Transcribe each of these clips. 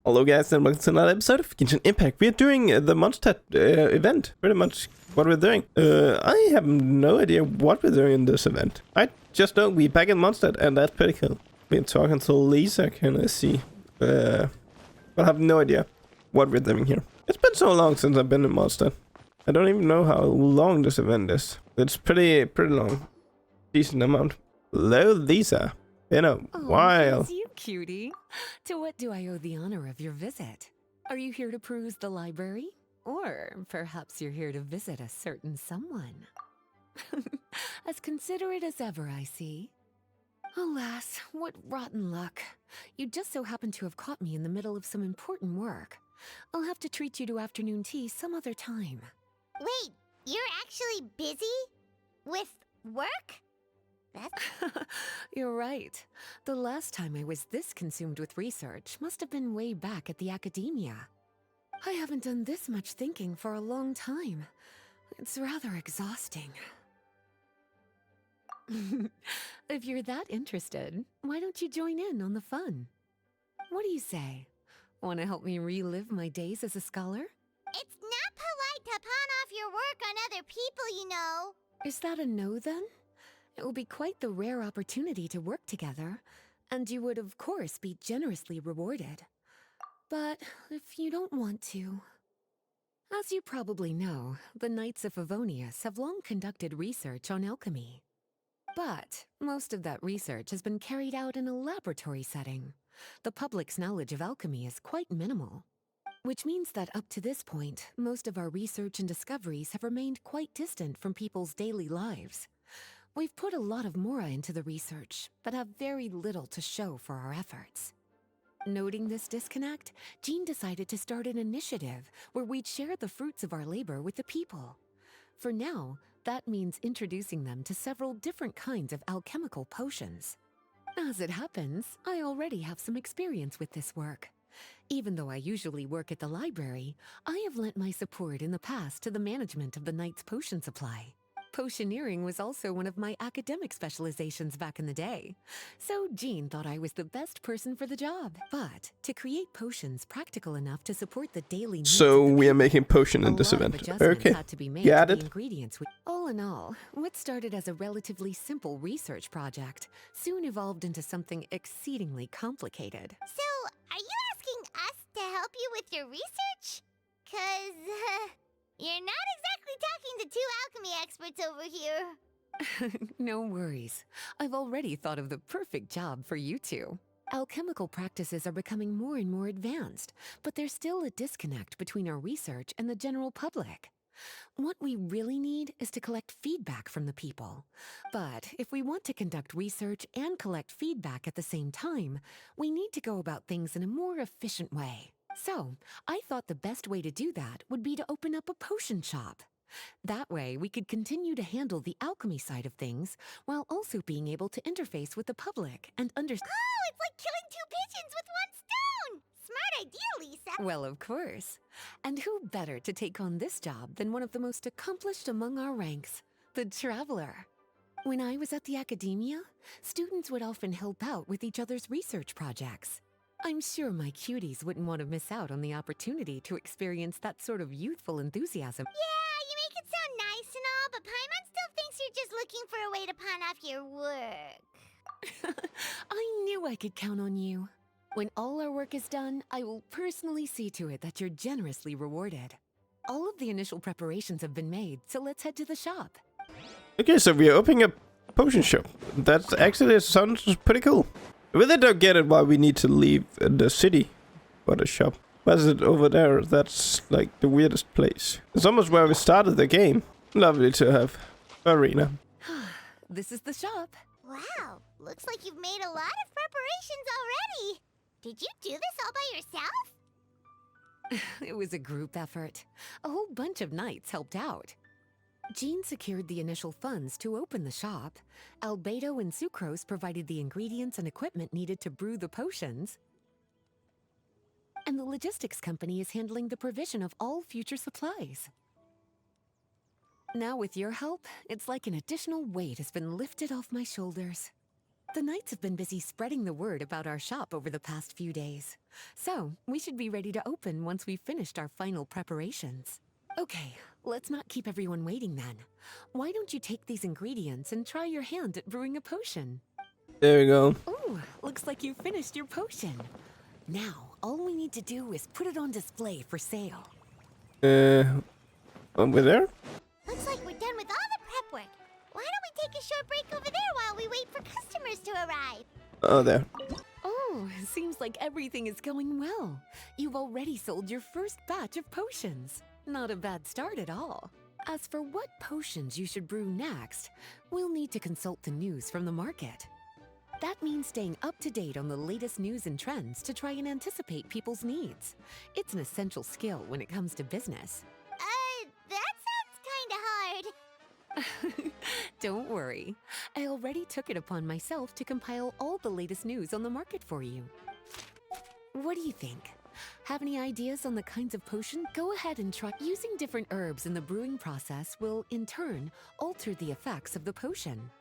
Hello guys and welcome to another episode of Genshin Impact. We are doing the Mondstadt event, pretty much what we're doing. I have no idea what we're doing in this event. I just know we're back in Mondstadt and that's pretty cool. Been talking to Lisa, can I see? But I have no idea what we're doing here. It's been so long since I've been in Mondstadt. I don't even know how long this event is. It's pretty long. Decent amount. Hello Lisa. Been a while. It's you, cutie. To what do I owe the honor of your visit? Are you here to peruse the library? Or perhaps you're here to visit a certain someone? As considerate as ever, I see. Alas, what rotten luck. You just so happen to have caught me in the middle of some important work. I'll have to treat you to afternoon tea some other time. Wait, you're actually busy? With work? You're right. The last time I was this consumed with research must have been way back at the academia. I haven't done this much thinking for a long time. It's rather exhausting. If you're that interested, why don't you join in on the fun? What do you say? Want to help me relive my days as a scholar? It's not polite to pawn off your work on other people, you know. Is that a no then? It will be quite the rare opportunity to work together, and you would of course be generously rewarded. But if you don't want to... As you probably know, the Knights of Favonius have long conducted research on alchemy. But most of that research has been carried out in a laboratory setting. The public's knowledge of alchemy is quite minimal. Which means that up to this point, most of our research and discoveries have remained quite distant from people's daily lives. We've put a lot of Mora into the research, but have very little to show for our efforts. Noting this disconnect, Jean decided to start an initiative where we'd share the fruits of our labor with the people. For now, that means introducing them to several different kinds of alchemical potions. As it happens, I already have some experience with this work. Even though I usually work at the library, I have lent my support in the past to the management of the Knight's potion supply. Potioneering was also one of my academic specializations back in the day, so Jean thought I was the best person for the job. But to create potions practical enough to support the daily needs So of the we are people, making potion in a this lot of event. adjustments Okay, had to be made got to it. the ingredients. All in all, what started as a relatively simple research project soon evolved into something exceedingly complicated. So, are you asking us to help you with your research? 'Cause, you're not exactly talking to two alchemy experts over here. No worries. I've already thought of the perfect job for you two. Alchemical practices are becoming more and more advanced, but there's still a disconnect between our research and the general public. What we really need is to collect feedback from the people. But if we want to conduct research and collect feedback at the same time, we need to go about things in a more efficient way. So, I thought the best way to do that would be to open up a potion shop. That way, we could continue to handle the alchemy side of things, while also being able to interface with the public and understand. Oh, it's like killing two pigeons with one stone! Smart idea, Lisa. Well, of course. And who better to take on this job than one of the most accomplished among our ranks, the Traveler? When I was at the academia, students would often help out with each other's research projects. I'm sure my cuties wouldn't want to miss out on the opportunity to experience that sort of youthful enthusiasm. Yeah, you make it sound nice and all, but Paimon still thinks you're just looking for a way to pawn off your work. I knew I could count on you. When all our work is done, I will personally see to it that you're generously rewarded. All of the initial preparations have been made, so let's head to the shop. Okay, so we are opening a potion shop. That actually sounds pretty cool. I really don't get it why we need to leave the city for the shop. Why is it over there? That's like the weirdest place. It's almost where we started the game. Lovely to have arena. This is the shop. Wow, looks like you've made a lot of preparations already. Did you do this all by yourself? It was a group effort. A whole bunch of knights helped out. Jean secured the initial funds to open the shop. Albedo and Sucrose provided the ingredients and equipment needed to brew the potions. And the logistics company is handling the provision of all future supplies. Now with your help, it's like an additional weight has been lifted off my shoulders. The Knights have been busy spreading the word about our shop over the past few days. So, we should be ready to open once we've finished our final preparations. Okay, let's not keep everyone waiting then. Why don't you take these ingredients and try your hand at brewing a potion? There we go. Ooh, looks like you finished your potion. Now, all we need to do is put it on display for sale. Over there? Looks like we're done with all the prep work. Why don't we take a short break over there while we wait for customers to arrive? Oh, there. Oh, seems like everything is going well. You've already sold your first batch of potions. Not a bad start at all. As for what potions you should brew next, we'll need to consult the news from the market. That means staying up to date on the latest news and trends to try and anticipate people's needs. It's an essential skill when it comes to business. That sounds kinda hard. Don't worry. I already took it upon myself to compile all the latest news on the market for you. What do you think? Have any ideas on the kinds of potion? Go ahead and try. Using different herbs in the brewing process will, in turn, alter the effects of the potion.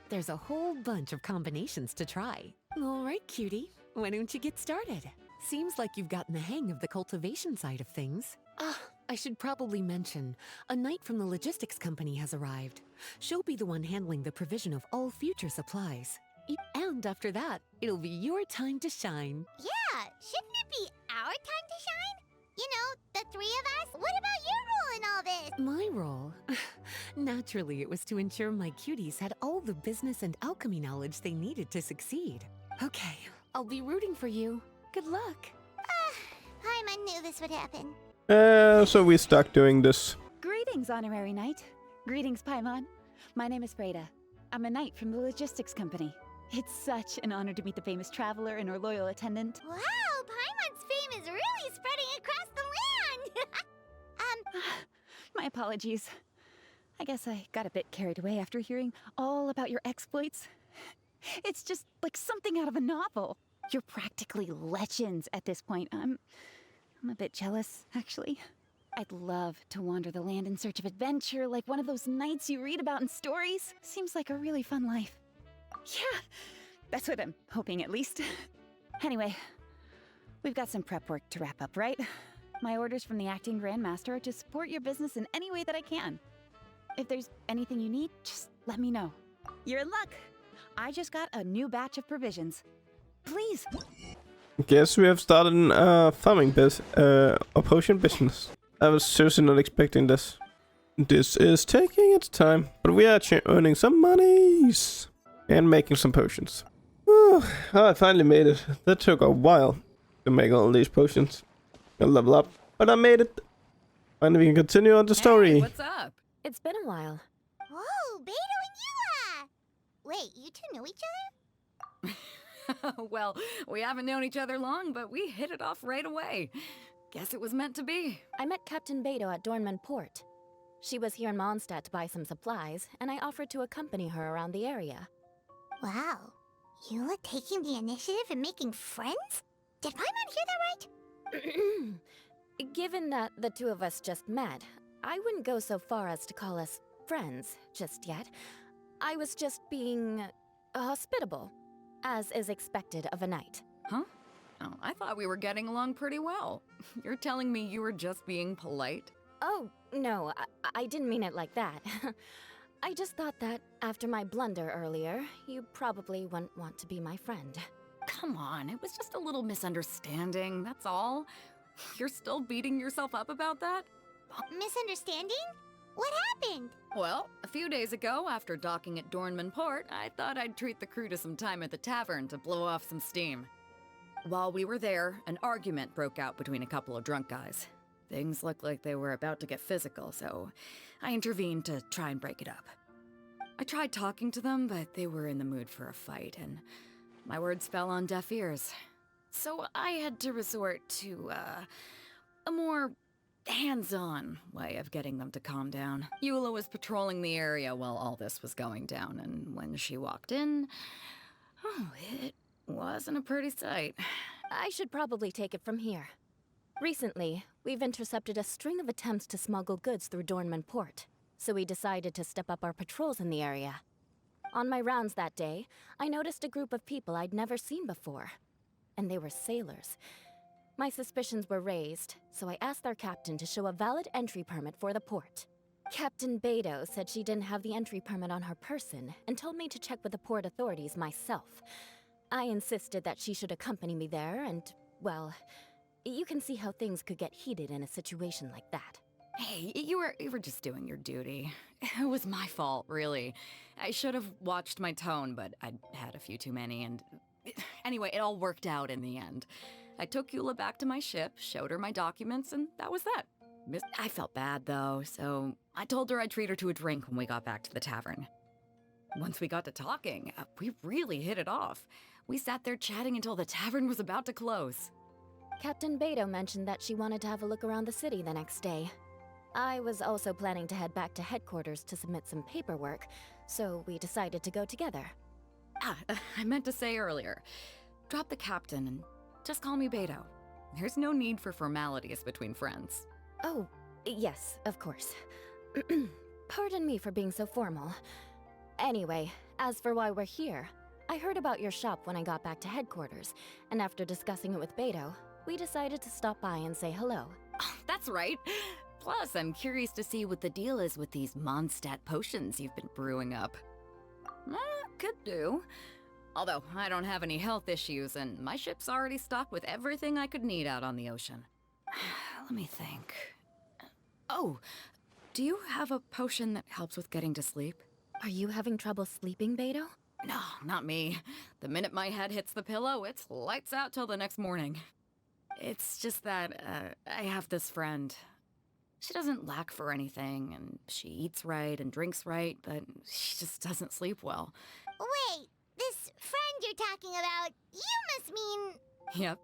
There's a whole bunch of combinations to try. All right, cutie. Why don't you get started? Seems like you've gotten the hang of the cultivation side of things. I should probably mention, a knight from the logistics company has arrived. She'll be the one handling the provision of all future supplies. And after that, it'll be your time to shine. Yeah, shouldn't it be our time to shine? You know, the three of us? What about your role in all this? My role? Naturally, it was to ensure my cuties had all the business and alchemy knowledge they needed to succeed. Okay, I'll be rooting for you. Good luck. Paimon knew this would happen. So we stuck doing this. Greetings, Honorary Knight. Greetings, Paimon. My name is Freda. I'm a knight from the logistics company. It's such an honor to meet the famous traveler and her loyal attendant. Wow, Paimon's fame is really spreading across the land! My apologies. I guess I got a bit carried away after hearing all about your exploits. It's just like something out of a novel. You're practically legends at this point. I'm a bit jealous, actually. I'd love to wander the land in search of adventure, like one of those knights you read about in stories. Seems like a really fun life. Yeah, that's what I'm hoping, at least. Anyway, we've got some prep work to wrap up, right? My orders from the acting grandmaster are to support your business in any way that I can. If there's anything you need, just let me know. You're in luck. I just got a new batch of provisions. Please. Guess we have started a farming a potion business. I was seriously not expecting this. This is taking its time, but we are earning some monies and making some potions. Oh, I finally made it. That took a while to make all these potions and level up, but I made it. Finally, we can continue on the story. Hey, what's up? It's been a while. Whoa, Beto and Eula! Wait, you two know each other? Well, we haven't known each other long, but we hit it off right away. Guess it was meant to be. I met Captain Beto at Dornman Port. She was here in Mondstadt to buy some supplies, and I offered to accompany her around the area. Wow, Eula taking the initiative and making friends? Did Paimon hear that right? Given that the two of us just met, I wouldn't go so far as to call us friends just yet. I was just being hospitable, as is expected of a knight. Huh? Oh, I thought we were getting along pretty well. You're telling me you were just being polite? Oh, no, I didn't mean it like that. I just thought that after my blunder earlier, you probably wouldn't want to be my friend. Come on, it was just a little misunderstanding, that's all. You're still beating yourself up about that? Misunderstanding? What happened? Well, a few days ago, after docking at Dornman Port, I thought I'd treat the crew to some time at the tavern to blow off some steam. While we were there, an argument broke out between a couple of drunk guys. Things looked like they were about to get physical, so I intervened to try and break it up. I tried talking to them, but they were in the mood for a fight, and my words fell on deaf ears. So I had to resort to, a more hands-on way of getting them to calm down. Eula was patrolling the area while all this was going down, and when she walked in, it wasn't a pretty sight. I should probably take it from here. Recently, we've intercepted a string of attempts to smuggle goods through Dornman Port, so we decided to step up our patrols in the area. On my rounds that day, I noticed a group of people I'd never seen before. And they were sailors. My suspicions were raised, so I asked their captain to show a valid entry permit for the port. Captain Beto said she didn't have the entry permit on her person and told me to check with the port authorities myself. I insisted that she should accompany me there and, well, you can see how things could get heated in a situation like that. Hey, you were just doing your duty. It was my fault, really. I should have watched my tone, but I'd had a few too many, and anyway, it all worked out in the end. I took Eula back to my ship, showed her my documents, and that was that. I felt bad, though, so I told her I'd treat her to a drink when we got back to the tavern. Once we got to talking, we really hit it off. We sat there chatting until the tavern was about to close. Captain Beto mentioned that she wanted to have a look around the city the next day. I was also planning to head back to headquarters to submit some paperwork, so we decided to go together. I meant to say earlier, drop the captain and just call me Beto. There's no need for formalities between friends. Oh, yes, of course. Pardon me for being so formal. Anyway, as for why we're here, I heard about your shop when I got back to headquarters, and after discussing it with Beto, we decided to stop by and say hello. Oh, that's right. Plus, I'm curious to see what the deal is with these Mondstadt potions you've been brewing up. Could do. Although, I don't have any health issues, and my ship's already stocked with everything I could need out on the ocean. Let me think. Oh, do you have a potion that helps with getting to sleep? Are you having trouble sleeping, Beto? No, not me. The minute my head hits the pillow, it's lights out till the next morning. It's just that, I have this friend. She doesn't lack for anything, and she eats right and drinks right, but she just doesn't sleep well. Wait, this friend you're talking about, you must mean... Yep.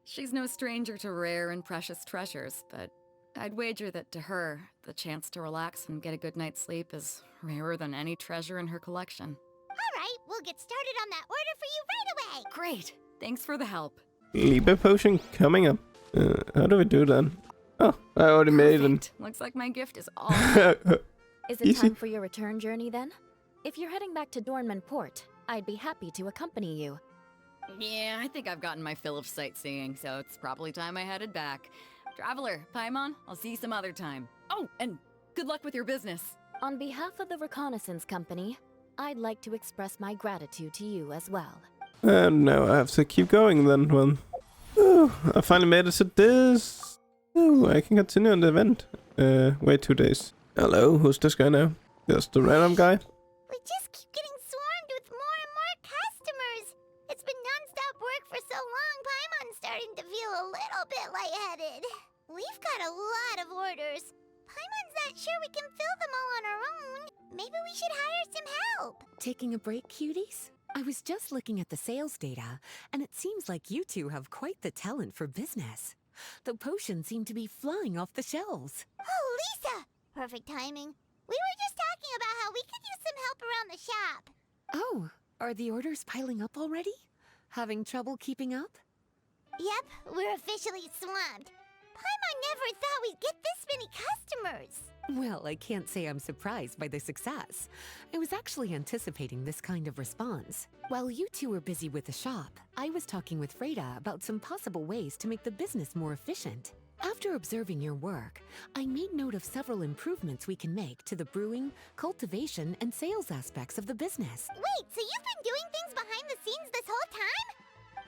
She's no stranger to rare and precious treasures, but I'd wager that to her, the chance to relax and get a good night's sleep is rarer than any treasure in her collection. All right, we'll get started on that order for you right away. Great! Thanks for the help. Liebe potion coming up. How do we do that? Oh, I already made it. Perfect. Looks like my gift is all. Is it Easy. time for your return journey then? If you're heading back to Dornman Port, I'd be happy to accompany you. Yeah, I think I've gotten my fill of sightseeing, so it's probably time I headed back. Traveler, Paimon, I'll see you some other time. Oh, and good luck with your business. On behalf of the Reconnaissance Company, I'd like to express my gratitude to you as well. And now I have to keep going then. Well, I finally made it to this. Oh, I can continue on the event. Wait 2 days. Hello, who's this guy now? Just the random guy? We just keep getting swarmed with more and more customers. It's been non-stop work for so long, Paimon's starting to feel a little bit lightheaded. We've got a lot of orders. Paimon's not sure we can fill them all on our own. Maybe we should hire some help. Taking a break, cuties? I was just looking at the sales data, and it seems like you two have quite the talent for business. The potions seem to be flying off the shelves. Oh, Lisa! Perfect timing. We were just talking about how we could use some help around the shop. Oh, are the orders piling up already? Having trouble keeping up? Yep, we're officially swamped. Paimon never thought we'd get this many customers. Well, I can't say I'm surprised by the success. I was actually anticipating this kind of response. While you two were busy with the shop, I was talking with Freda about some possible ways to make the business more efficient. After observing your work, I made note of several improvements we can make to the brewing, cultivation, and sales aspects of the business. Wait, so you've been doing things behind the scenes this whole time?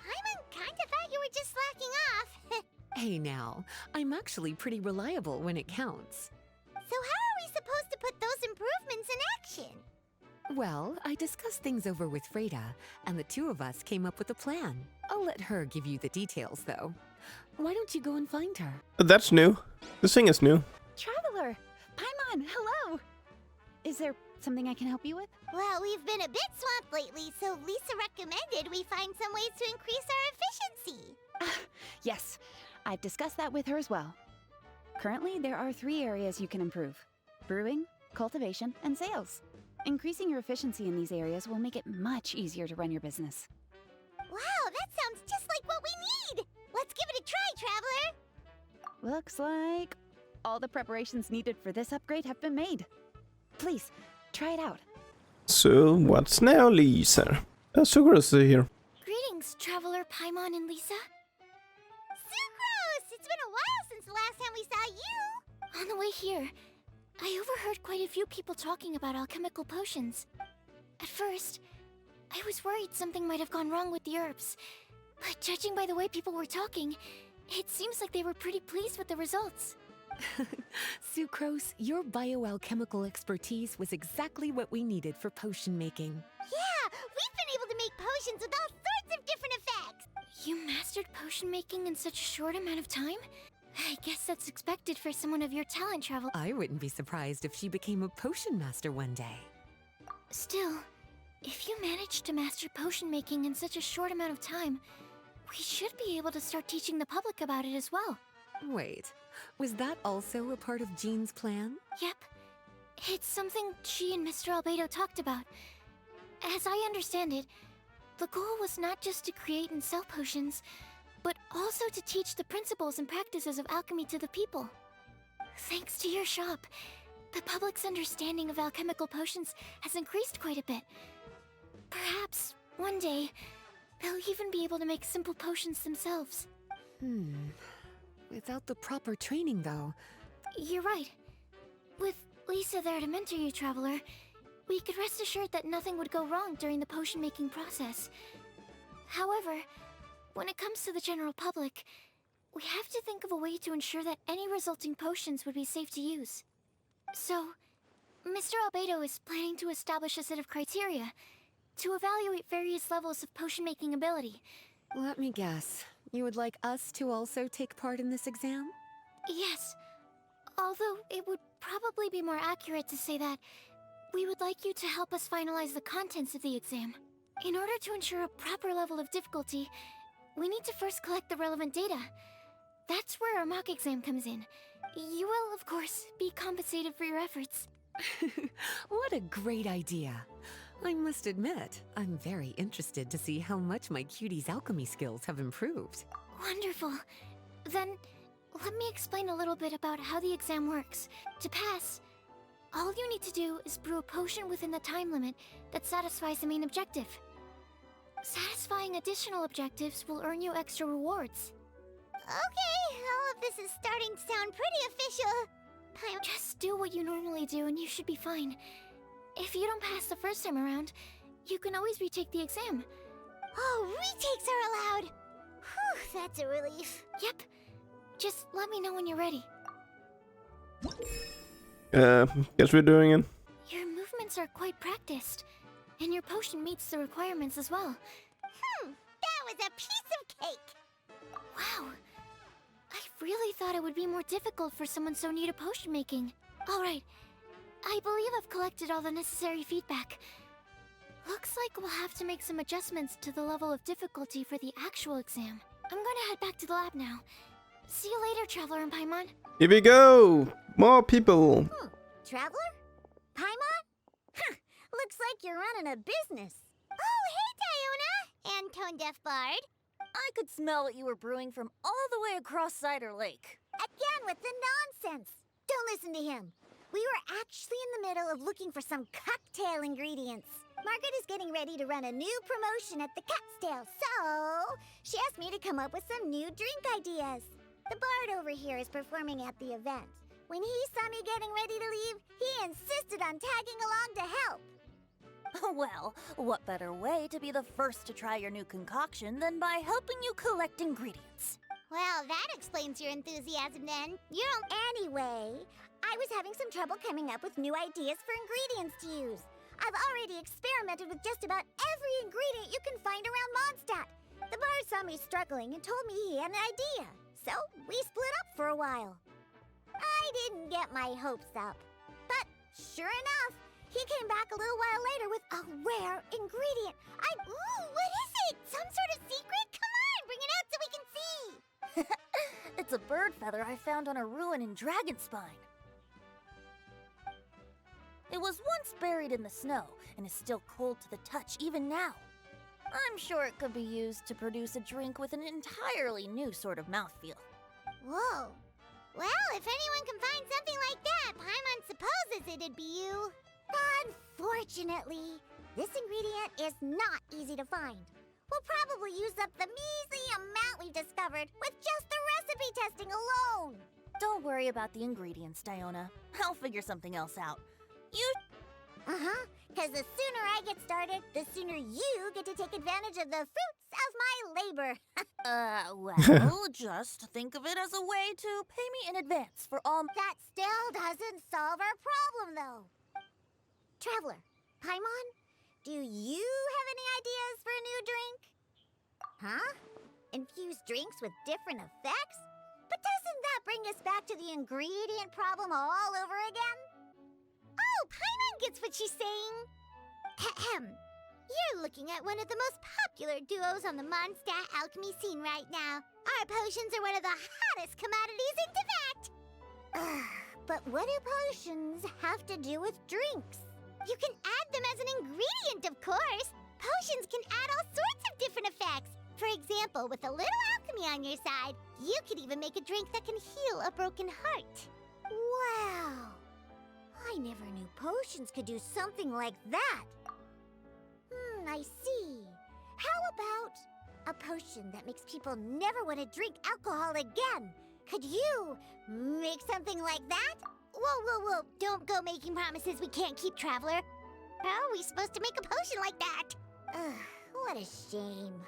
Paimon kinda thought you were just slacking off. Hey now, I'm actually pretty reliable when it counts. So how are we supposed to put those improvements in action? Well, I discussed things over with Freda, and the two of us came up with a plan. I'll let her give you the details, though. Why don't you go and find her? That's new. This thing is new. Traveler! Paimon, hello! Is there something I can help you with? Well, we've been a bit swamped lately, so Lisa recommended we find some ways to increase our efficiency. Yes, I've discussed that with her as well. Currently, there are 3 areas you can improve: brewing, cultivation, and sales. Increasing your efficiency in these areas will make it much easier to run your business. Wow, that sounds just like what we need! Let's give it a try, Traveler! Looks like all the preparations needed for this upgrade have been made. Please, try it out. So, what's now, Lisa? Sucrose here. Greetings, Traveler Paimon and Lisa. Sucrose! It's been a while since the last time we saw you! On the way here, I overheard quite a few people talking about alchemical potions. At first, I was worried something might have gone wrong with the herbs. But judging by the way people were talking, it seems like they were pretty pleased with the results. Sucrose, your bioalchemical expertise was exactly what we needed for potion making. Yeah, we've been able to make potions with all sorts of different effects! You mastered potion making in such a short amount of time? I guess that's expected for someone of your talent, Travel. I wouldn't be surprised if she became a potion master one day. Still, if you managed to master potion making in such a short amount of time, we should be able to start teaching the public about it as well. Wait, was that also a part of Jean's plan? Yep. It's something she and Mr. Albedo talked about. As I understand it, the goal was not just to create and sell potions, but also to teach the principles and practices of alchemy to the people. Thanks to your shop, the public's understanding of alchemical potions has increased quite a bit. Perhaps, one day, they'll even be able to make simple potions themselves. Without the proper training, though. You're right. With Lisa there to mentor you, Traveler, we could rest assured that nothing would go wrong during the potion-making process. However, when it comes to the general public, we have to think of a way to ensure that any resulting potions would be safe to use. So, Mr. Albedo is planning to establish a set of criteria to evaluate various levels of potion-making ability. Let me guess. You would like us to also take part in this exam? Yes, although it would probably be more accurate to say that we would like you to help us finalize the contents of the exam. In order to ensure a proper level of difficulty, we need to first collect the relevant data. That's where our mock exam comes in. You will, of course, be compensated for your efforts. What a great idea. I must admit, I'm very interested to see how much my cutie's alchemy skills have improved. Wonderful. Then, let me explain a little bit about how the exam works. To pass, all you need to do is brew a potion within the time limit that satisfies the main objective. Satisfying additional objectives will earn you extra rewards. Okay, all of this is starting to sound pretty official. Just do what you normally do and you should be fine. If you don't pass the first time around, you can always retake the exam. Oh, retakes are allowed! Whew, that's a relief. Yep. Just let me know when you're ready. Guess we're doing it. Your movements are quite practiced, and your potion meets the requirements as well. That was a piece of cake! Wow. I really thought it would be more difficult for someone so new to potion making. Alright, I believe I've collected all the necessary feedback. Looks like we'll have to make some adjustments to the level of difficulty for the actual exam. I'm gonna head back to the lab now. See you later, Traveler and Paimon. Here we go! More people! Traveler? Paimon? Looks like you're running a business. Oh, hey, Diona! And Tone Deaf Bard. I could smell what you were brewing from all the way across Cider Lake. Again with the nonsense. Don't listen to him. We were actually in the middle of looking for some cocktail ingredients. Margaret is getting ready to run a new promotion at the Catstail, so she asked me to come up with some new drink ideas. The bard over here is performing at the event. When he saw me getting ready to leave, he insisted on tagging along to help. Well, what better way to be the first to try your new concoction than by helping you collect ingredients? Well, that explains your enthusiasm then. You don't... Anyway, I was having some trouble coming up with new ideas for ingredients to use. I've already experimented with just about every ingredient you can find around Mondstadt. The bard saw me struggling and told me he had an idea. So, we split up for a while. I didn't get my hopes up. But, sure enough, he came back a little while later with a rare ingredient. Ooh, what is it? Some sort of secret? Come on, bring it out so we can see! It's a bird feather I found on a ruin in Dragonspine. It was once buried in the snow and is still cold to the touch even now. I'm sure it could be used to produce a drink with an entirely new sort of mouthfeel. Whoa. Well, if anyone can find something like that, Paimon supposes it'd be you. Unfortunately, this ingredient is not easy to find. We'll probably use up the measly amount we've discovered with just the recipe testing alone. Don't worry about the ingredients, Diona. I'll figure something else out. Because the sooner I get started, the sooner you get to take advantage of the fruits of my labor. Well, just think of it as a way to pay me in advance for all... That still doesn't solve our problem, though. Traveler, Paimon, do you have any ideas for a new drink? Huh? Infuse drinks with different effects? But doesn't that bring us back to the ingredient problem all over again? Oh, Paimon gets what she's saying. Ahem. You're looking at one of the most popular duos on the Mondstadt alchemy scene right now. Our potions are one of the hottest commodities in Teyvat. But what do potions have to do with drinks? You can add them as an ingredient, of course. Potions can add all sorts of different effects. For example, with a little alchemy on your side, you could even make a drink that can heal a broken heart. Wow. I never knew potions could do something like that. I see. How about a potion that makes people never want to drink alcohol again? Could you make something like that? Whoa. Don't go making promises we can't keep, Traveler. How are we supposed to make a potion like that? What a shame.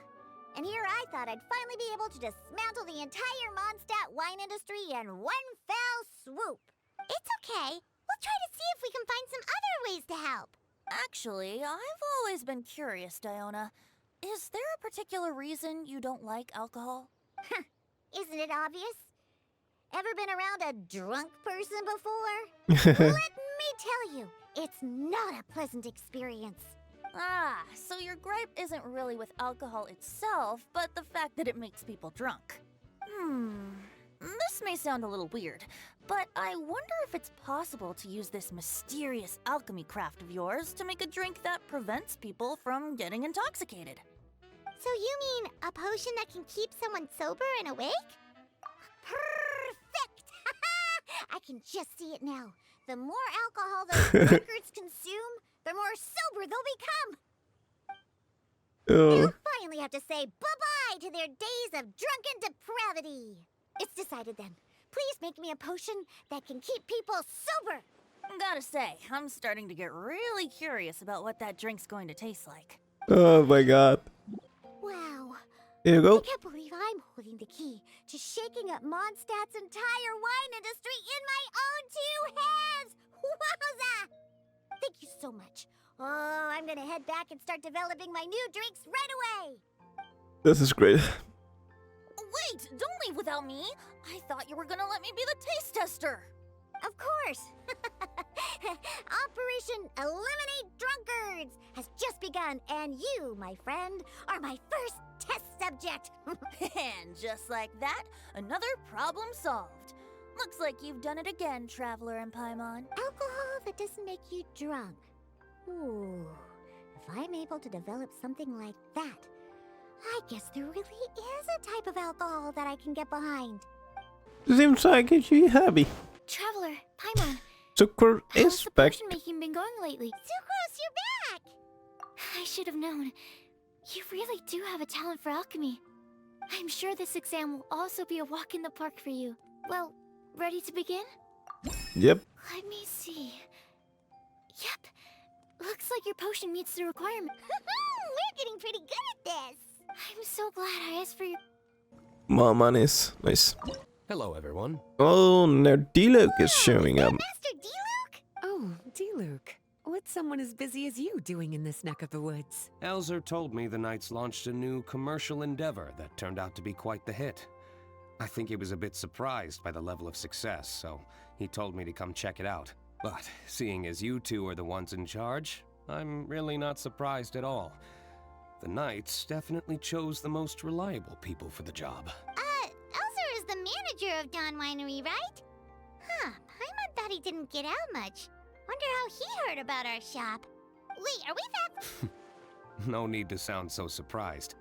And here I thought I'd finally be able to dismantle the entire Mondstadt wine industry in one fell swoop. It's okay. We'll try to see if we can find some other ways to help. Actually, I've always been curious, Diona. Is there a particular reason you don't like alcohol? Isn't it obvious? Ever been around a drunk person before? Let me tell you, it's not a pleasant experience. Ah, so your gripe isn't really with alcohol itself, but the fact that it makes people drunk. This may sound a little weird, but I wonder if it's possible to use this mysterious alchemy craft of yours to make a drink that prevents people from getting intoxicated. So you mean a potion that can keep someone sober and awake? Perfect! I can just see it now. The more alcohol those drunkards consume, the more sober they'll become. They'll finally have to say bye-bye to their days of drunken depravity. It's decided then. Please make me a potion that can keep people sober. Gotta say, I'm starting to get really curious about what that drink's going to taste like. Oh my god. Wow. Here you go. I can't believe I'm holding the key to shaking up Mondstadt's entire wine industry in my own two hands! Wowza! Thank you so much. Oh, I'm gonna head back and start developing my new drinks right away! This is great. Wait, don't leave without me! I thought you were gonna let me be the taste tester! Of course! Operation Eliminate Drunkards has just begun, and you, my friend, are my first test subject! And just like that, another problem solved. Looks like you've done it again, Traveler and Paimon. Alcohol that doesn't make you drunk. Ooh, if I'm able to develop something like that, I guess there really is a type of alcohol that I can get behind. Seems like you're happy. Traveler, Paimon, Sucre how's is the back. potion making been going lately? Sucrose, you're back! I should have known. You really do have a talent for alchemy. I'm sure this exam will also be a walk in the park for you. Well, ready to begin? Yep. Let me see. Yep. Looks like your potion meets the requirement. We're getting pretty good at this. I'm so glad I asked for your... More monies. Nice. Hello, everyone. Oh, now D-Luke is showing up. Master D-Luke? Oh, D-Luke. What's someone as busy as you doing in this neck of the woods? Elzer told me the Knights launched a new commercial endeavor that turned out to be quite the hit. I think he was a bit surprised by the level of success, so he told me to come check it out. But seeing as you two are the ones in charge, I'm really not surprised at all. The Knights definitely chose the most reliable people for the job. Elzer is the manager of Dawn Winery, right? Huh, Paimon thought he didn't get out much. Wonder how he heard about our shop. Wait, are we back? No need to sound so surprised.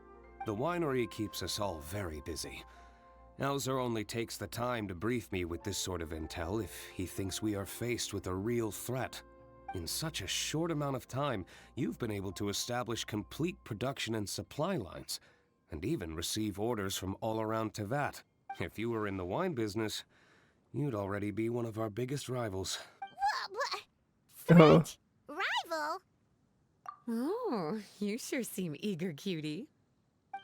The winery keeps us all very busy. Elzer only takes the time to brief me with this sort of intel if he thinks we are faced with a real threat. In such a short amount of time, you've been able to establish complete production and supply lines, and even receive orders from all around Tevat. If you were in the wine business, you'd already be one of our biggest rivals. What? Oh. Rival? Oh, you sure seem eager, cutie.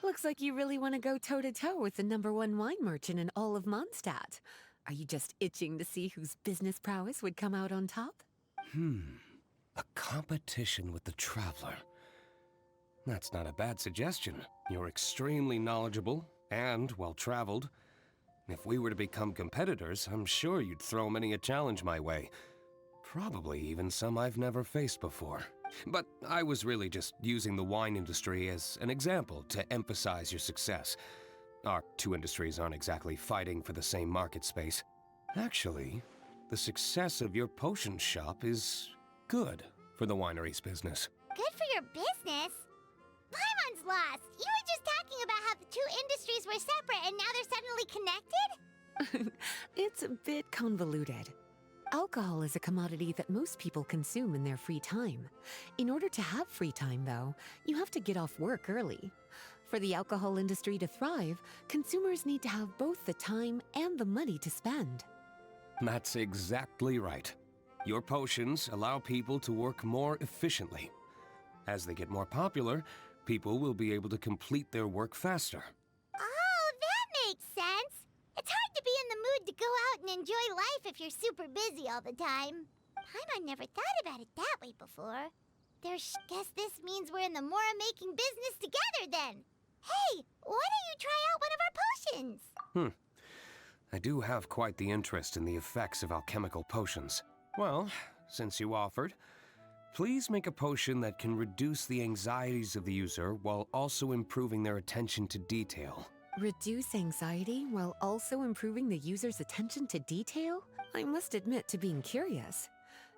Looks like you really want to go toe-to-toe with the #1 wine merchant in all of Mondstadt. Are you just itching to see whose business prowess would come out on top? A competition with the Traveler. That's not a bad suggestion. You're extremely knowledgeable and well-traveled. If we were to become competitors, I'm sure you'd throw many a challenge my way. Probably even some I've never faced before. But I was really just using the wine industry as an example to emphasize your success. Our two industries aren't exactly fighting for the same market space. Actually, the success of your potion shop is good for the winery's business. Good for your business? Paimon's lost! You were just talking about how the two industries were separate and now they're suddenly connected? It's a bit convoluted. Alcohol is a commodity that most people consume in their free time. In order to have free time, though, you have to get off work early. For the alcohol industry to thrive, consumers need to have both the time and the money to spend. That's exactly right. Your potions allow people to work more efficiently. As they get more popular, people will be able to complete their work faster. Oh, that makes sense! It's hard to be in the mood to go out and enjoy life if you're super busy all the time. Paimon never thought about it that way before. Guess this means we're in the Mora-making business together then! Hey, why don't you try out one of our potions? I do have quite the interest in the effects of alchemical potions. Well, since you offered, please make a potion that can reduce the anxieties of the user while also improving their attention to detail. Reduce anxiety while also improving the user's attention to detail? I must admit to being curious.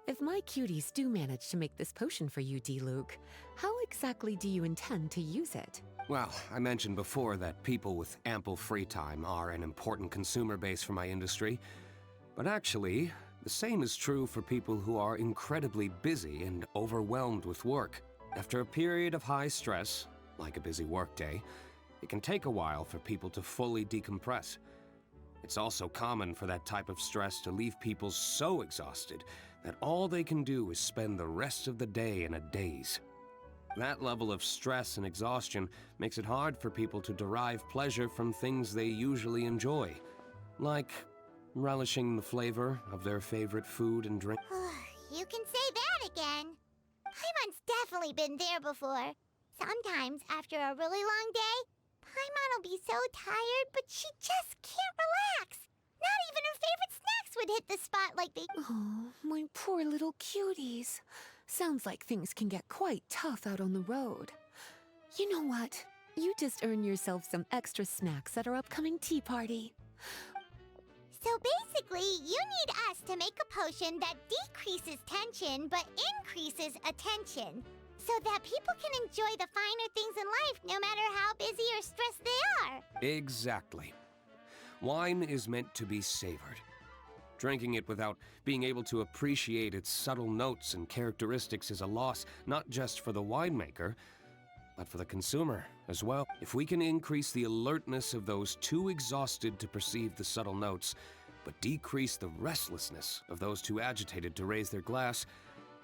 If my cuties do manage to make this potion for you, D-Luke, how exactly do you intend to use it? Well, I mentioned before that people with ample free time are an important consumer base for my industry. But actually, the same is true for people who are incredibly busy and overwhelmed with work. After a period of high stress, like a busy workday, it can take a while for people to fully decompress. It's also common for that type of stress to leave people so exhausted that all they can do is spend the rest of the day in a daze. That level of stress and exhaustion makes it hard for people to derive pleasure from things they usually enjoy, like relishing the flavor of their favorite food and drink. You can say that again. Paimon's definitely been there before. Sometimes, after a really long day, Paimon will be so tired, but she just can't relax. Not even her favorite snacks would hit the spot like they... Oh, my poor little cuties. Sounds like things can get quite tough out on the road. You know what? You just earn yourself some extra snacks at our upcoming tea party. So basically, you need us to make a potion that decreases tension but increases attention, so that people can enjoy the finer things in life no matter how busy or stressed they are. Exactly. Wine is meant to be savored. Drinking it without being able to appreciate its subtle notes and characteristics is a loss not just for the winemaker, but for the consumer as well. If we can increase the alertness of those too exhausted to perceive the subtle notes, but decrease the restlessness of those too agitated to raise their glass,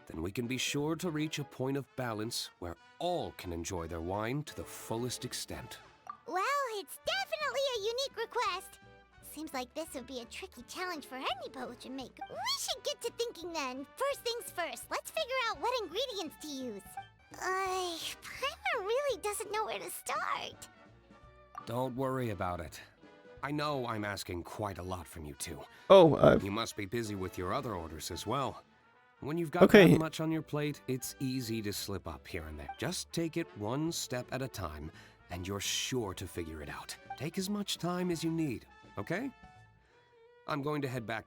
then we can be sure to reach a point of balance where all can enjoy their wine to the fullest extent. Well, it's definitely a unique request. Seems like this would be a tricky challenge for any potion maker. We should get to thinking then. First things first, let's figure out what ingredients to use. Paimon really doesn't know where to start. Don't worry about it. I know I'm asking quite a lot from you two. Oh, You must be busy with your other orders as well. When you've got Okay. that much on your plate, it's easy to slip up here and there. Just take it one step at a time, and you're sure to figure it out. Take as much time as you need, okay? I'm going to head back.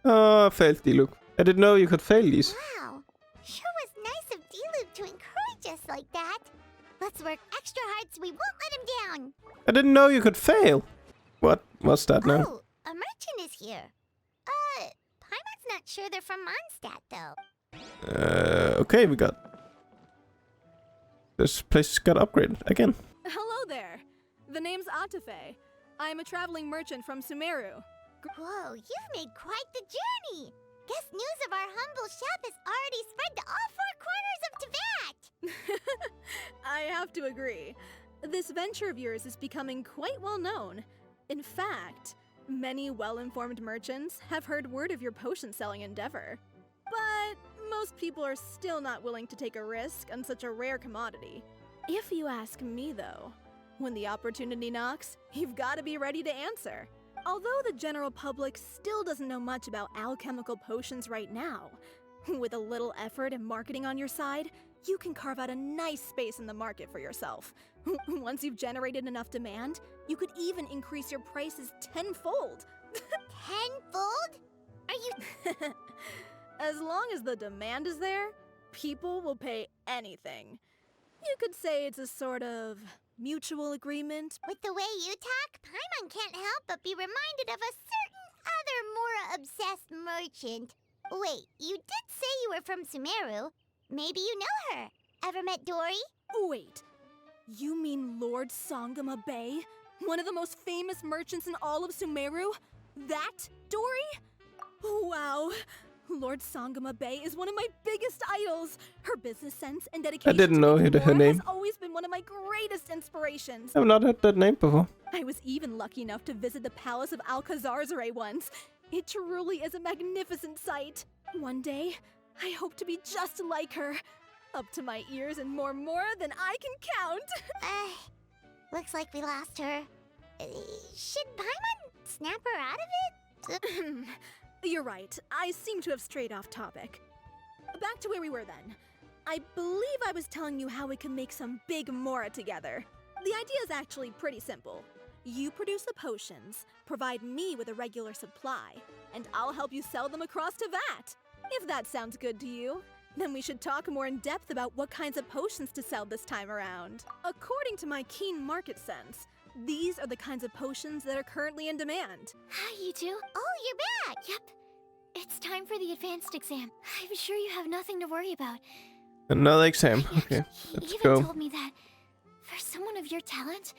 failed D-Luke. I didn't know you could fail these. Wow, sure was nice of D-Luke to encourage us like that. Let's work extra hard so we won't let him down. I didn't know you could fail. What was that now? Oh, a merchant is here. Paimon's not sure they're from Mondstadt, though. Okay, we got... This place got upgraded again. Hello there. The name's Atafe. I'm a traveling merchant from Sumeru. Whoa, you've made quite the journey! Guess news of our humble shop has already spread to all four corners of Teyvat! I have to agree. This venture of yours is becoming quite well known. In fact, many well-informed merchants have heard word of your potion-selling endeavor. But most people are still not willing to take a risk on such a rare commodity. If you ask me, though, when the opportunity knocks, you've got to be ready to answer. Although the general public still doesn't know much about alchemical potions right now, with a little effort and marketing on your side, you can carve out a nice space in the market for yourself. Once you've generated enough demand, you could even increase your prices tenfold. Tenfold? Are you... As long as the demand is there, people will pay anything. You could say it's a sort of mutual agreement. With the way you talk, Paimon can't help but be reminded of a certain other Mora-obsessed merchant. Wait, you did say you were from Sumeru. Maybe you know her. Ever met Dory? Wait, you mean Lord Sangama Bay? One of the most famous merchants in all of Sumeru? That Dory? Wow. Lord Sangama Bay is one of my biggest idols. Her business sense and dedication I didn't to know making her more name. has always been one of my greatest inspirations. I've not heard that name before. I was even lucky enough to visit the palace of Alcazarzare once. It truly is a magnificent sight. One day, I hope to be just like her. Up to my ears and more than I can count. Looks like we lost her. Should Paimon snap her out of it? You're right. I seem to have strayed off topic. Back to where we were then. I believe I was telling you how we can make some big Mora together. The idea is actually pretty simple. You produce the potions, provide me with a regular supply, and I'll help you sell them across Teyvat. If that sounds good to you, then we should talk more in depth about what kinds of potions to sell this time around. According to my keen market sense, these are the kinds of potions that are currently in demand. Hi, you two. Oh, you're back! Yep. It's time for the advanced exam. I'm sure you have nothing to worry about. Another exam. Okay, He let's even go. told me that for someone of your talent,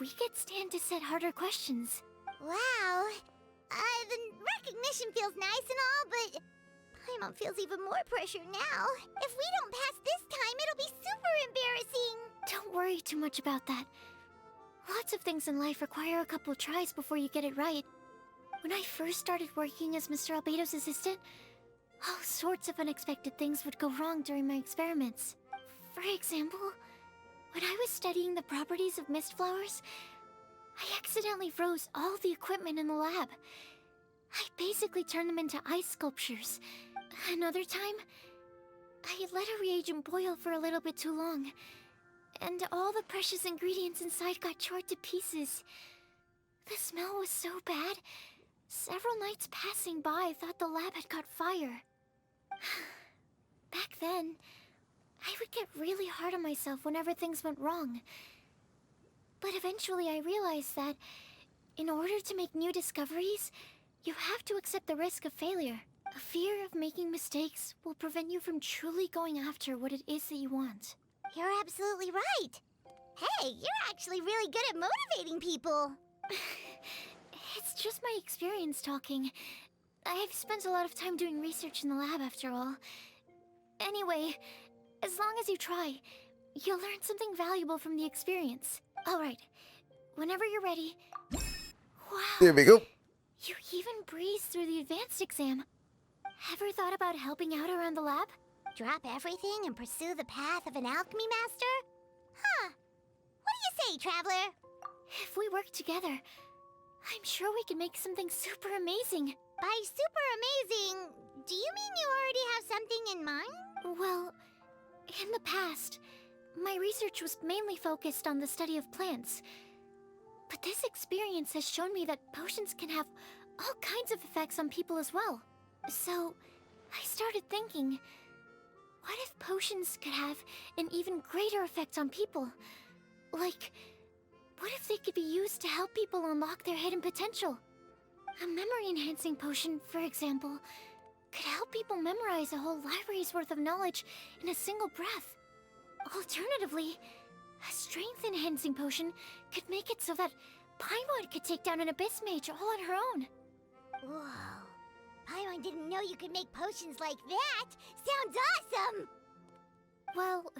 we could stand to set harder questions. Wow. The recognition feels nice and all, but Paimon feels even more pressure now. If we don't pass this time, it'll be super embarrassing. Don't worry too much about that. Lots of things in life require a couple tries before you get it right. When I first started working as Mr. Albedo's assistant, all sorts of unexpected things would go wrong during my experiments. For example, when I was studying the properties of mist flowers, I accidentally froze all the equipment in the lab. I basically turned them into ice sculptures. Another time, I let a reagent boil for a little bit too long, and all the precious ingredients inside got charred to pieces. The smell was so bad, several nights passing by thought the lab had caught fire. Back then, I would get really hard on myself whenever things went wrong. But eventually I realized that in order to make new discoveries, you have to accept the risk of failure. A fear of making mistakes will prevent you from truly going after what it is that you want. You're absolutely right. Hey, you're actually really good at motivating people. It's just my experience talking. I've spent a lot of time doing research in the lab after all. Anyway, as long as you try, you'll learn something valuable from the experience. Alright, whenever you're ready. Wow. Here we go. You even breezed through the advanced exam. Ever thought about helping out around the lab? Drop everything and pursue the path of an alchemy master? Huh. What do you say, traveler? If we work together, I'm sure we can make something super amazing. By super amazing, do you mean you already have something in mind? Well, in the past, my research was mainly focused on the study of plants. But this experience has shown me that potions can have all kinds of effects on people as well. So, I started thinking, what if potions could have an even greater effect on people? Like, what if they could be used to help people unlock their hidden potential? A memory-enhancing potion, for example, could help people memorize a whole library's worth of knowledge in a single breath. Alternatively, a strength-enhancing potion could make it so that Paimon could take down an Abyss Mage all on her own. Whoa. Paimon didn't know you could make potions like that! Sounds awesome! Well,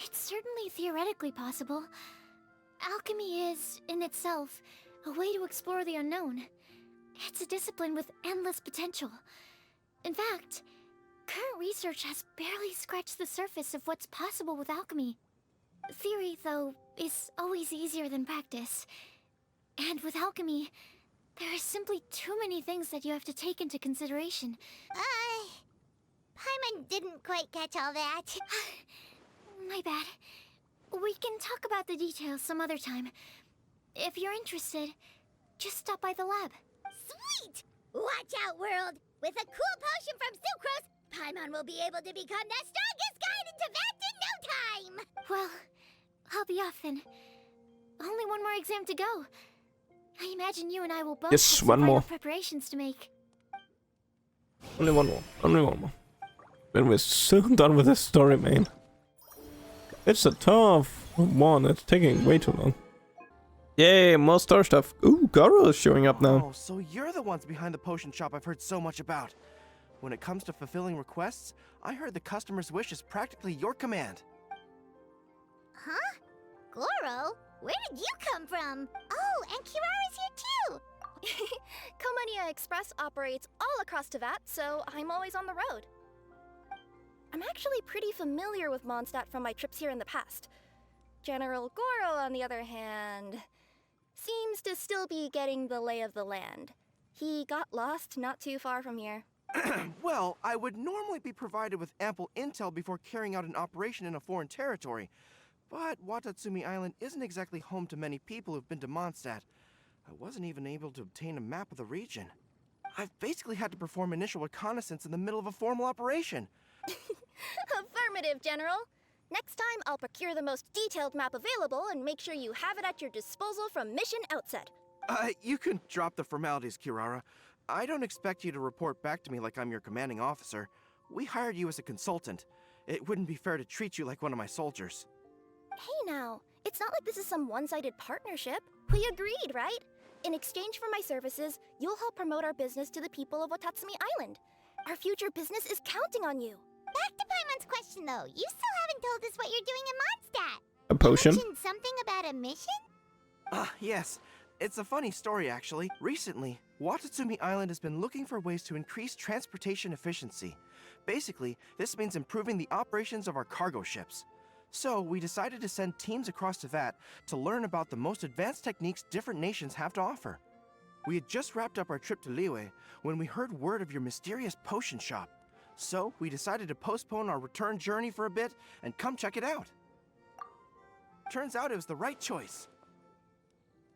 it's certainly theoretically possible. Alchemy is, in itself, a way to explore the unknown. It's a discipline with endless potential. In fact, current research has barely scratched the surface of what's possible with alchemy. Theory, though, is always easier than practice. And with alchemy, there are simply too many things that you have to take into consideration. Paimon didn't quite catch all that. My bad. We can talk about the details some other time. If you're interested, just stop by the lab. Sweet! Watch out, world! With a cool potion from Sucrose, Paimon will be able to become the strongest guide into Vact in no time! Well, I'll be off then. Only one more exam to go. I imagine you and I will both have some one final more. preparations to make. Only one more. Only one more. Then we're soon done with this story, man. It's a tough one. It's taking way too long. Yay, more story stuff. Ooh, Goro is showing up now. Oh, so you're the ones behind the potion shop I've heard so much about. When it comes to fulfilling requests, I heard the customer's wish is practically your command. Huh? Goro? Where did you come from? Oh, and Kirara's here too! Komania Express operates all across Teyvat, so I'm always on the road. I'm actually pretty familiar with Mondstadt from my trips here in the past. General Goro, on the other hand, seems to still be getting the lay of the land. He got lost not too far from here. Well, I would normally be provided with ample intel before carrying out an operation in a foreign territory. But Watatsumi Island isn't exactly home to many people who've been to Mondstadt. I wasn't even able to obtain a map of the region. I've basically had to perform initial reconnaissance in the middle of a formal operation. Affirmative, General. Next time, I'll procure the most detailed map available and make sure you have it at your disposal from mission outset. You can drop the formalities, Kirara. I don't expect you to report back to me like I'm your commanding officer. We hired you as a consultant. It wouldn't be fair to treat you like one of my soldiers. Hey now, it's not like this is some one-sided partnership. We agreed, right? In exchange for my services, you'll help promote our business to the people of Watatsumi Island. Our future business is counting on you. Back to Paimon's question though, you still haven't told us what you're doing in Mondstadt. A potion? You mentioned something about a mission? Yes. It's a funny story, actually. Recently, Watatsumi Island has been looking for ways to increase transportation efficiency. Basically, this means improving the operations of our cargo ships. So, we decided to send teams across to Vat to learn about the most advanced techniques different nations have to offer. We had just wrapped up our trip to Liyue when we heard word of your mysterious potion shop. So, we decided to postpone our return journey for a bit and come check it out. Turns out it was the right choice.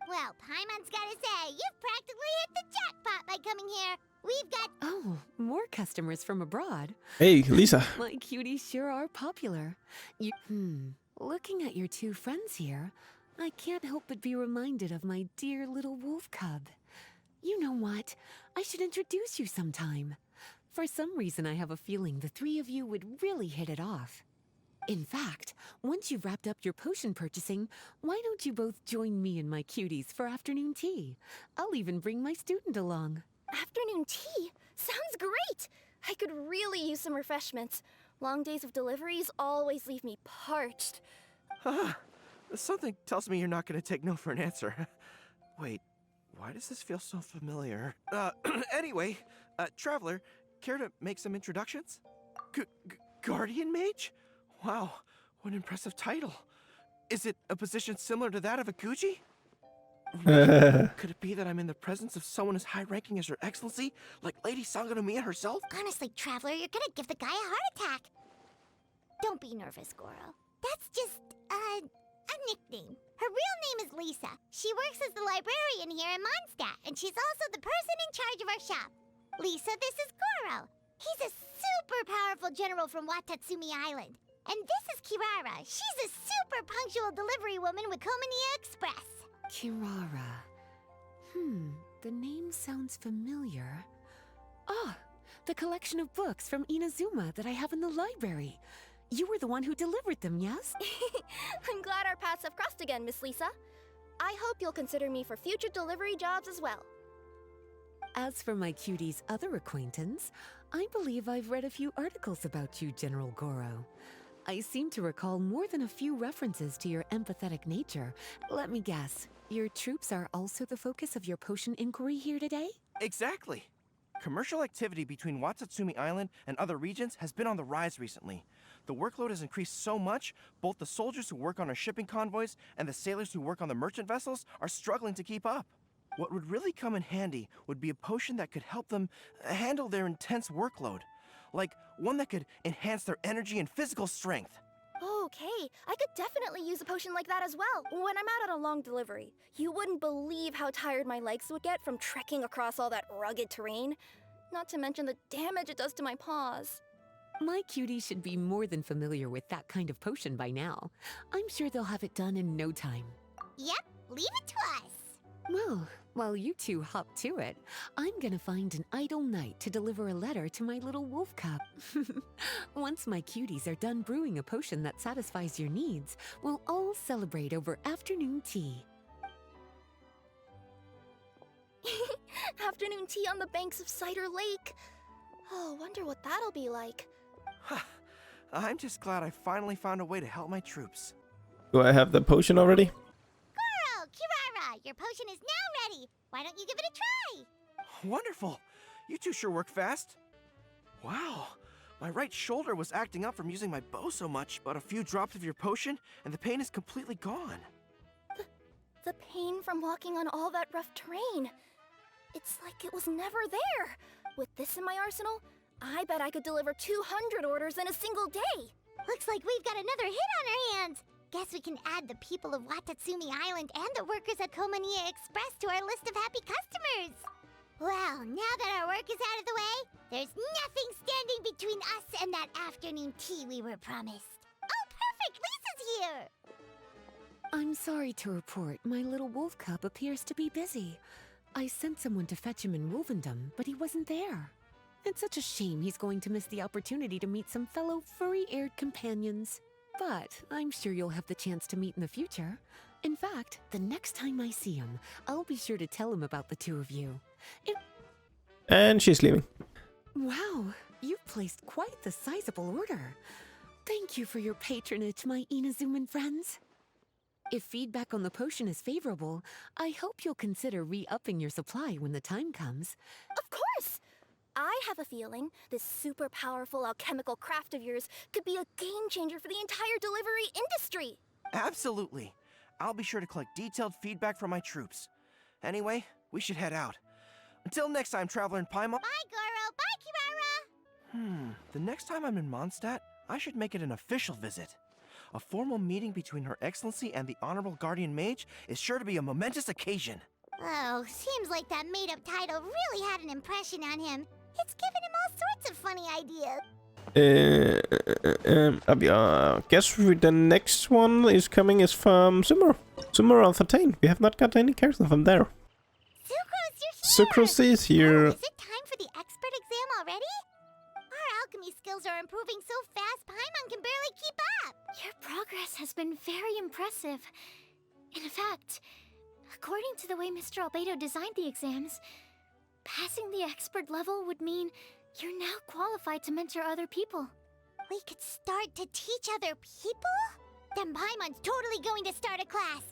Well, Paimon's gotta say, you've practically hit the jackpot by coming here. We've got... Oh, more customers from abroad. Hey, Lisa. My cuties sure are popular. Looking at your two friends here, I can't help but be reminded of my dear little wolf cub. You know what? I should introduce you sometime. For some reason, I have a feeling the three of you would really hit it off. In fact, once you've wrapped up your potion purchasing, why don't you both join me and my cuties for afternoon tea? I'll even bring my student along. Afternoon tea? Sounds great! I could really use some refreshments. Long days of deliveries always leave me parched. Something tells me you're not going to take no for an answer. Wait, why does this feel so familiar? Anyway, Traveler, care to make some introductions? Guardian Mage? Wow, what an impressive title. Is it a position similar to that of a Guji? Could it be that I'm in the presence of someone as high-ranking as Her Excellency, like Lady Sangonomiya herself? Honestly, Traveler, you're gonna give the guy a heart attack. Don't be nervous, Goro. That's just, a nickname. Her real name is Lisa. She works as the librarian here in Mondstadt, and she's also the person in charge of our shop. Lisa, this is Goro. He's a super powerful general from Watatsumi Island. And this is Kirara. She's a super punctual delivery woman with Komania Express. Kirara. The name sounds familiar. Ah, The collection of books from Inazuma that I have in the library. You were the one who delivered them, yes? I'm glad our paths have crossed again, Miss Lisa. I hope you'll consider me for future delivery jobs as well. As for my cutie's other acquaintance, I believe I've read a few articles about you, General Goro. I seem to recall more than a few references to your empathetic nature. Let me guess, your troops are also the focus of your potion inquiry here today? Exactly. Commercial activity between Watatsumi Island and other regions has been on the rise recently. The workload has increased so much, both the soldiers who work on our shipping convoys and the sailors who work on the merchant vessels are struggling to keep up. What would really come in handy would be a potion that could help them handle their intense workload. Like one that could enhance their energy and physical strength. Okay, I could definitely use a potion like that as well. When I'm out on a long delivery, you wouldn't believe how tired my legs would get from trekking across all that rugged terrain. Not to mention the damage it does to my paws. My cutie should be more than familiar with that kind of potion by now. I'm sure they'll have it done in no time. Yep, leave it to us. Well, while you two hop to it, I'm gonna find an idle night to deliver a letter to my little wolf cub. Once my cuties are done brewing a potion that satisfies your needs, we'll all celebrate over afternoon tea. Afternoon tea on the banks of Cider Lake. Oh, wonder what that'll be like. I'm just glad I finally found a way to help my troops. Do I have the potion already? Goro, Kirara, your potion is now ready. Why don't you give it a try? Wonderful! You two sure work fast. Wow, my right shoulder was acting up from using my bow so much, but a few drops of your potion and the pain is completely gone. The pain from walking on all that rough terrain. It's like it was never there. With this in my arsenal, I bet I could deliver 200 orders in a single day. Looks like we've got another hit on our hands. Guess we can add the people of Watatsumi Island and the workers at Komania Express to our list of happy customers. Well, now that our work is out of the way, there's nothing standing between us and that afternoon tea we were promised. Oh, perfect! Lisa's here! I'm sorry to report my little wolf cub appears to be busy. I sent someone to fetch him in Wolvendom, but he wasn't there. It's such a shame he's going to miss the opportunity to meet some fellow furry-eared companions. But I'm sure you'll have the chance to meet in the future. In fact, the next time I see him, I'll be sure to tell him about the two of you. And she's leaving. Wow, you've placed quite the sizable order. Thank you for your patronage, my Inazuman friends. If feedback on the potion is favorable, I hope you'll consider re-upping your supply when the time comes. Of course! I have a feeling this super powerful alchemical craft of yours could be a game changer for the entire delivery industry. Absolutely. I'll be sure to collect detailed feedback from my troops. Anyway, we should head out. Until next time, Traveler in Paimon. Bye, Goro. Bye, Kirara. The next time I'm in Mondstadt, I should make it an official visit. A formal meeting between Her Excellency and the Honorable Guardian Mage is sure to be a momentous occasion. Oh, seems like that made-up title really had an impression on him. It's given him all sorts of funny ideas. I guess the next one is coming is from Sumer 13. We have not got any characters from there. Sucrose, you're here! Sucrose is here. Oh, is it time for the expert exam already? Our alchemy skills are improving so fast, Paimon can barely keep up. Your progress has been very impressive. In fact, according to the way Mr. Albedo designed the exams, passing the expert level would mean you're now qualified to mentor other people. We could start to teach other people? Then Paimon's totally going to start a class.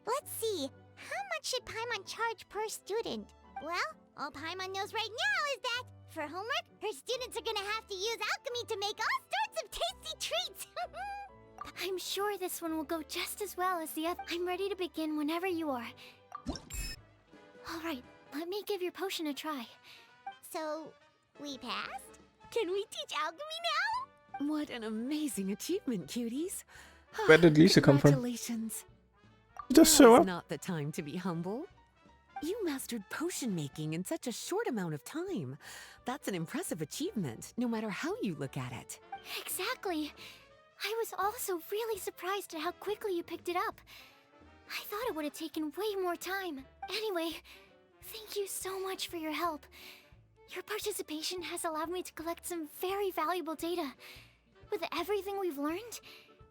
Let's see. How much should Paimon charge per student? Well, all Paimon knows right now is that, for homework, her students are gonna have to use alchemy to make all sorts of tasty treats! I'm sure this one will go just as well as the other. I'm ready to begin whenever you are. Alright, let me give your potion a try. So, we passed? Can we teach alchemy now? What an amazing achievement, cuties. Where did Lisa come from? Congratulations. Just show Now is up. not the time to be humble. You mastered potion making in such a short amount of time. That's an impressive achievement, no matter how you look at it. Exactly. I was also really surprised at how quickly you picked it up. I thought it would have taken way more time. Anyway, thank you so much for your help. Your participation has allowed me to collect some very valuable data. With everything we've learned,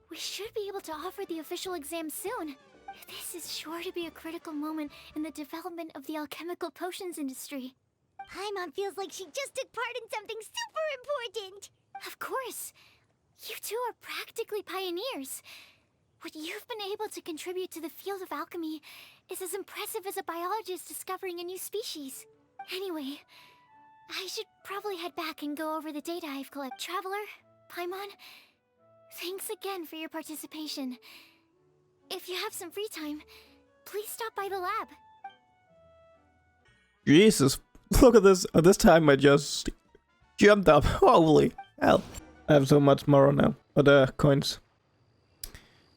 we should be able to offer the official exam soon. This is sure to be a critical moment in the development of the alchemical potions industry. Paimon feels like she just took part in something super important. Of course. You two are practically pioneers. What you've been able to contribute to the field of alchemy is as impressive as a biologist discovering a new species. Anyway, I should probably head back and go over the data I've collected. Traveler, Paimon, thanks again for your participation. If you have some free time, please stop by the lab. Jesus, look at this. This time I just jumped up. Holy hell. I have so much more now. But coins.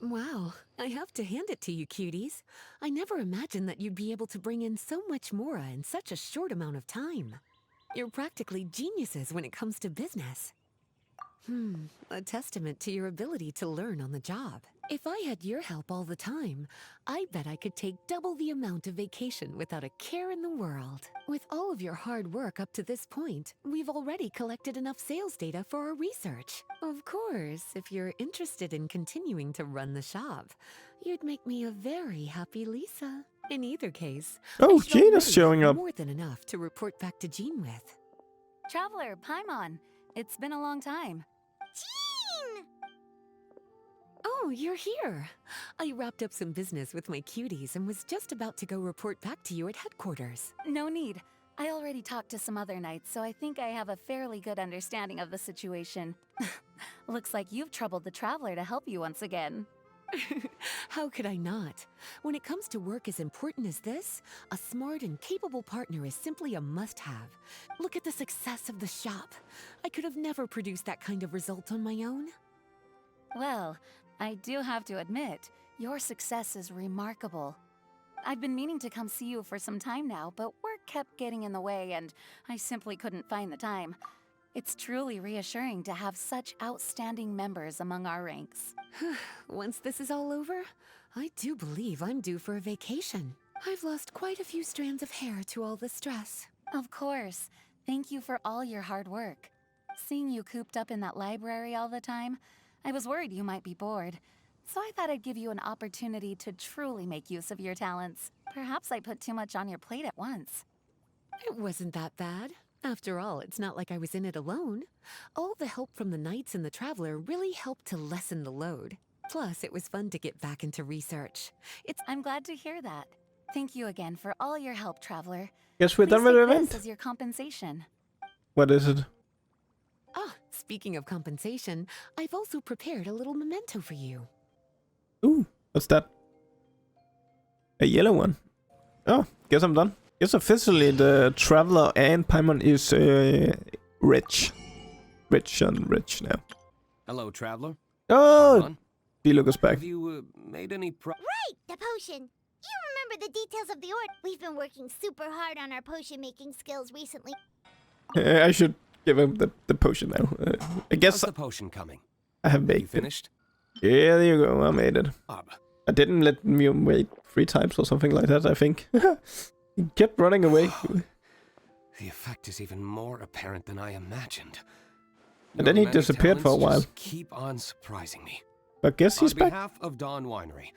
Wow, I have to hand it to you, cuties. I never imagined that you'd be able to bring in so much mora in such a short amount of time. You're practically geniuses when it comes to business. A testament to your ability to learn on the job. If I had your help all the time, I bet I could take double the amount of vacation without a care in the world. With all of your hard work up to this point, we've already collected enough sales data for our research. Of course, if you're interested in continuing to run the shop, you'd make me a very happy Lisa. In either case, Oh, I should Jean is already showing have up. more than enough to report back to Jean with. Traveler, Paimon, it's been a long time. Jean! Oh, you're here. I wrapped up some business with my cuties and was just about to go report back to you at headquarters. No need. I already talked to some other knights, so I think I have a fairly good understanding of the situation. Looks like you've troubled the Traveler to help you once again. How could I not? When it comes to work as important as this, a smart and capable partner is simply a must-have. Look at the success of the shop. I could have never produced that kind of result on my own. Well, I do have to admit, your success is remarkable. I've been meaning to come see you for some time now, but work kept getting in the way and I simply couldn't find the time. It's truly reassuring to have such outstanding members among our ranks. Once this is all over, I do believe I'm due for a vacation. I've lost quite a few strands of hair to all the stress. Of course. Thank you for all your hard work. Seeing you cooped up in that library all the time, I was worried you might be bored. So I thought I'd give you an opportunity to truly make use of your talents. Perhaps I put too much on your plate at once. It wasn't that bad. After all, it's not like I was in it alone. All the help from the Knights and the Traveler really helped to lessen the load. Plus, it was fun to get back into research. I'm glad to hear that. Thank you again for all your help, Traveler. Guess we're Please done with the take event. this as your compensation. What is it? Ah, speaking of compensation, I've also prepared a little memento for you. Ooh, what's that? A yellow one. Oh, guess I'm done. Guess officially the Traveler and Paimon is rich. Rich now. Hello, Traveler. Oh, Paimon, D-Lucas back. have you made any Right, the potion. You remember the details of the order. We've been working super hard on our potion making skills recently. I should give him the potion now. I guess How's the potion coming? I have You baked it. finished? Yeah, there you go. I made it. Ab, I didn't let me wait 3 times or something like that, I think. He kept running away. the effect is even more apparent than I imagined. And then Your he many disappeared for a talents while. just keep on surprising me. But guess he's On back. behalf of Dawn Winery,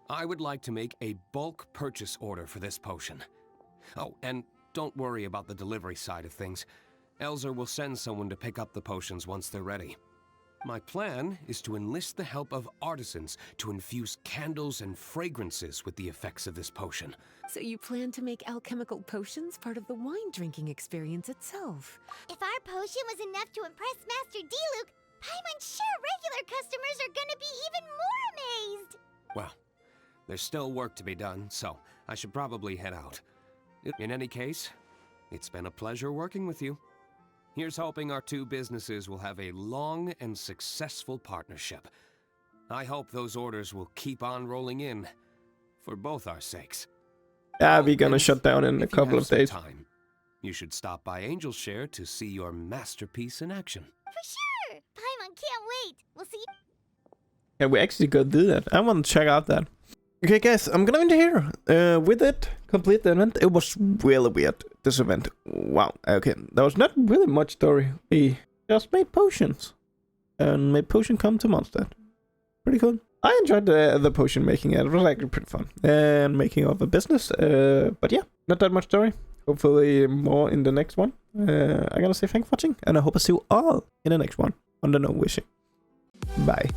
I would like to make a bulk purchase order for this potion. Oh, and don't worry about the delivery side of things. Elzer will send someone to pick up the potions once they're ready. My plan is to enlist the help of artisans to infuse candles and fragrances with the effects of this potion. So you plan to make alchemical potions part of the wine drinking experience itself. If our potion was enough to impress Master D-Luke, Paimon's sure regular customers are gonna be even more amazed. Well, there's still work to be done, so I should probably head out. In any case, it's been a pleasure working with you. Here's hoping our 2 businesses will have a long and successful partnership. I hope those orders will keep on rolling in, for both our sakes. Yeah, we're gonna And shut down in a if you couple have of some days. time, you should stop by Angel's Share to see your masterpiece in action. For sure! Paimon can't wait. We'll see you. Yeah, we actually go do that. I want to check out that. Okay, guys, I'm gonna end here. With it, complete the event. It was really weird, this event. Wow, okay. There was not really much story. We just made potions. And made potion come to Mondstadt. Pretty cool. I enjoyed the potion making. It was actually pretty fun. And making of a business. But yeah, not that much story. Hopefully more in the next one. I gotta say thanks for watching. And I hope I see you all in the next one. On the No Wishing. Bye.